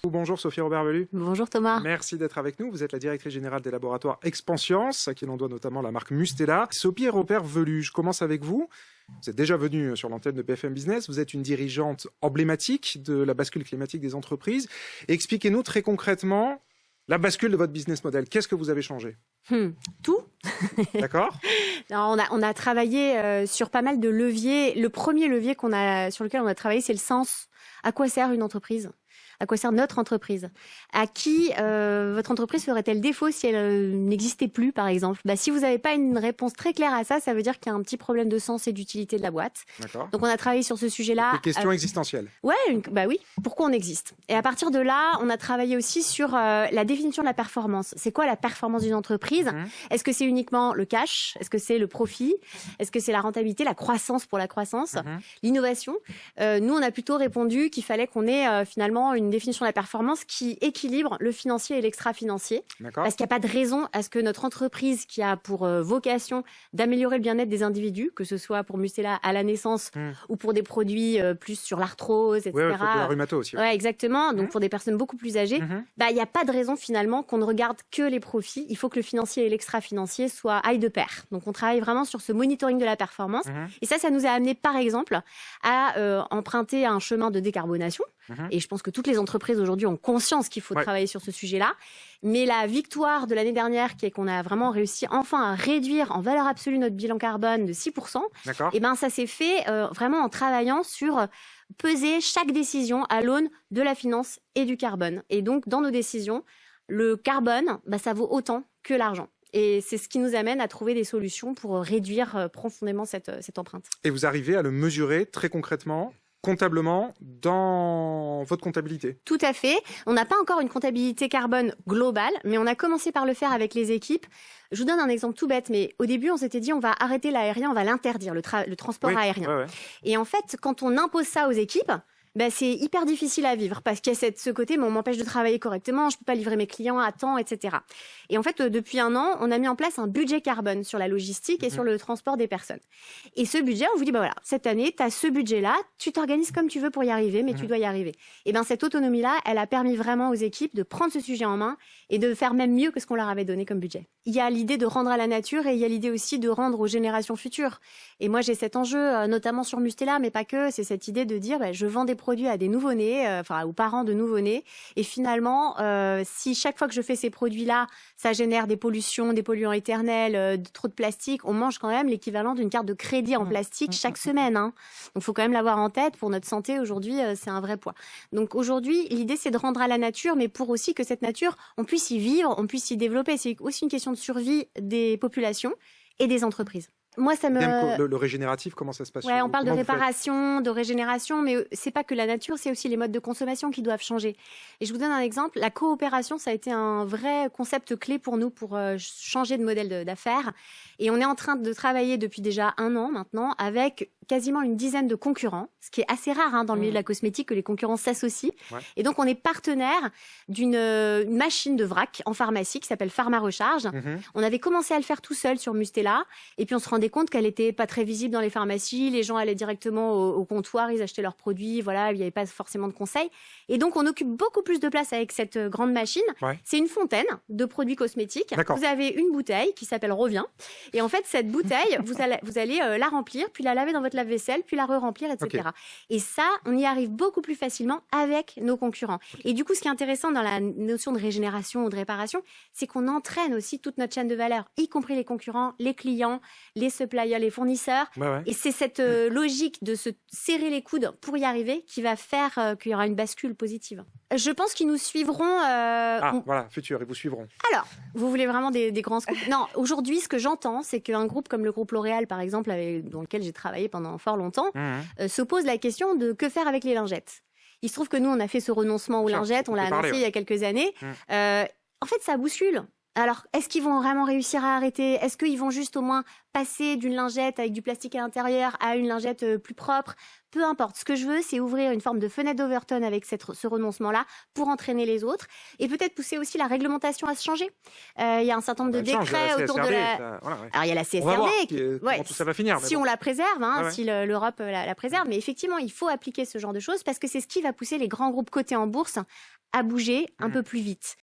Bonjour Sophie Robert-Bellu. Bonjour Thomas. Merci d'être avec nous. Vous êtes la directrice générale des laboratoires Expansience, à qui l'on doit notamment la marque Mustela. Sophie Robert-Bellu, je commence avec vous. Vous êtes déjà venue sur l'antenne de BFM Business. Vous êtes une dirigeante emblématique de la bascule climatique des entreprises. Expliquez-nous très concrètement la bascule de votre business model. Qu'est-ce que vous avez changé? Tout. D'accord. On a travaillé sur pas mal de leviers. Le premier levier sur lequel on a travaillé, c'est le sens. À quoi sert une entreprise ? À quoi sert notre entreprise? À qui votre entreprise ferait-elle défaut si elle n'existait plus, par exemple? Si vous n'avez pas une réponse très claire à ça, ça veut dire qu'il y a un petit problème de sens et d'utilité de la boîte. D'accord. Donc, on a travaillé sur ce sujet-là. Des questions existentielles. Ouais, oui. Pourquoi on existe? Et à partir de là, on a travaillé aussi sur la définition de la performance. C'est quoi la performance d'une entreprise? Est-ce que c'est uniquement le cash? Est-ce que c'est le profit? Est-ce que c'est la rentabilité, la croissance pour la croissance? L'innovation? Nous, on a plutôt répondu qu'il fallait qu'on ait finalement une définition de la performance qui équilibre le financier et l'extra-financier. Parce qu'il n'y a pas de raison à ce que notre entreprise, qui a pour vocation d'améliorer le bien-être des individus, que ce soit pour Mustela à la naissance ou pour des produits plus sur l'arthrose, etc. Oui, de la rhumato aussi. Ouais, exactement. Donc pour des personnes beaucoup plus âgées, il n'y a pas de raison finalement qu'on ne regarde que les profits. Il faut que le financier et l'extra-financier aillent de pair. Donc on travaille vraiment sur ce monitoring de la performance. Et ça nous a amené par exemple à emprunter un chemin de décarbonation. Et je pense que toutes les entreprises aujourd'hui ont conscience qu'il faut travailler sur ce sujet-là. Mais la victoire de l'année dernière, qui est qu'on a vraiment réussi enfin à réduire en valeur absolue notre bilan carbone de 6%, et ça s'est fait vraiment en travaillant sur peser chaque décision à l'aune de la finance et du carbone. Et donc, dans nos décisions, le carbone, ça vaut autant que l'argent. Et c'est ce qui nous amène à trouver des solutions pour réduire profondément cette empreinte. Et vous arrivez à le mesurer très concrètement, comptablement, dans votre comptabilité? Tout à fait. On n'a pas encore une comptabilité carbone globale, mais on a commencé par le faire avec les équipes. Je vous donne un exemple tout bête, mais au début, on s'était dit on va arrêter l'aérien, on va l'interdire, le transport aérien. Et en fait, quand on impose ça aux équipes, c'est hyper difficile à vivre parce qu'il y a ce côté, mais on m'empêche de travailler correctement, je peux pas livrer mes clients à temps, etc. Et en fait, depuis un an, on a mis en place un budget carbone sur la logistique et sur le transport des personnes. Et ce budget, on vous dit, voilà, cette année, tu as ce budget-là, tu t'organises comme tu veux pour y arriver, mais tu dois y arriver. Et cette autonomie-là, elle a permis vraiment aux équipes de prendre ce sujet en main et de faire même mieux que ce qu'on leur avait donné comme budget. Il y a l'idée de rendre à la nature et il y a l'idée aussi de rendre aux générations futures. Et moi, j'ai cet enjeu, notamment sur Mustela, mais pas que, c'est cette idée de dire, je vends des produits à des nouveau-nés, aux parents de nouveau-nés. Et finalement, si chaque fois que je fais ces produits-là, ça génère des pollutions, des polluants éternels, trop de plastique, on mange quand même l'équivalent d'une carte de crédit en plastique chaque semaine. Donc, il faut quand même l'avoir en tête. Pour notre santé, aujourd'hui, c'est un vrai poids. Donc, aujourd'hui, l'idée, c'est de rendre à la nature, mais pour aussi que cette nature, on puisse y vivre, on puisse y développer. C'est aussi une question de survie des populations et des entreprises. Moi, ça me... Le régénératif, comment ça se passe? On parle de réparation, de régénération, mais c'est pas que la nature, c'est aussi les modes de consommation qui doivent changer. Et je vous donne un exemple. La coopération, ça a été un vrai concept clé pour nous pour changer de modèle d'affaires. Et on est en train de travailler depuis déjà 1 an maintenant avec quasiment une dizaine de concurrents, ce qui est assez rare dans le milieu de la cosmétique que les concurrents s'associent. Et donc, on est partenaire d'une machine de vrac en pharmacie qui s'appelle Pharma Recharge. On avait commencé à le faire tout seul sur Mustela, et puis on se rendait compte qu'elle était pas très visible dans les pharmacies. Les gens allaient directement au comptoir, ils achetaient leurs produits, voilà, il n'y avait pas forcément de conseils. Et donc, on occupe beaucoup plus de place avec cette grande machine. C'est une fontaine de produits cosmétiques. Vous avez une bouteille qui s'appelle Revient. Et en fait, cette bouteille, vous allez la remplir, puis la laver dans votre lave-vaisselle, puis la re-remplir, etc. Et ça, on y arrive beaucoup plus facilement avec nos concurrents. Et du coup, ce qui est intéressant dans la notion de régénération ou de réparation, c'est qu'on entraîne aussi toute notre chaîne de valeur, y compris les concurrents, les clients, les suppliers, les fournisseurs. Et c'est cette logique de se serrer les coudes pour y arriver qui va faire qu'il y aura une bascule positive. Je pense qu'ils nous suivront. Voilà, futur, ils vous suivront. Alors, vous voulez vraiment des grands scoops? Non, aujourd'hui, ce que j'entends, c'est qu'un groupe comme le groupe L'Oréal, par exemple, dans lequel j'ai travaillé pendant fort longtemps, se pose la question de que faire avec les lingettes. Il se trouve que nous, on a fait ce renoncement aux lingettes, on l'a annoncé il y a quelques années. En fait, ça bouscule. Alors, est-ce qu'ils vont vraiment réussir à arrêter? Est-ce qu'ils vont juste au moins passer d'une lingette avec du plastique à l'intérieur à une lingette plus propre? Peu importe. Ce que je veux, c'est ouvrir une forme de fenêtre d'Overton avec ce renoncement-là pour entraîner les autres et peut-être pousser aussi la réglementation à se changer. Il y a un certain nombre de décrets autour de la... Voilà, ouais. Alors, il y a la On va voir CSRD. comment tout ça va finir. Si on la préserve, si l'Europe la préserve. Mais effectivement, il faut appliquer ce genre de choses parce que c'est ce qui va pousser les grands groupes cotés en bourse à bouger un peu plus vite.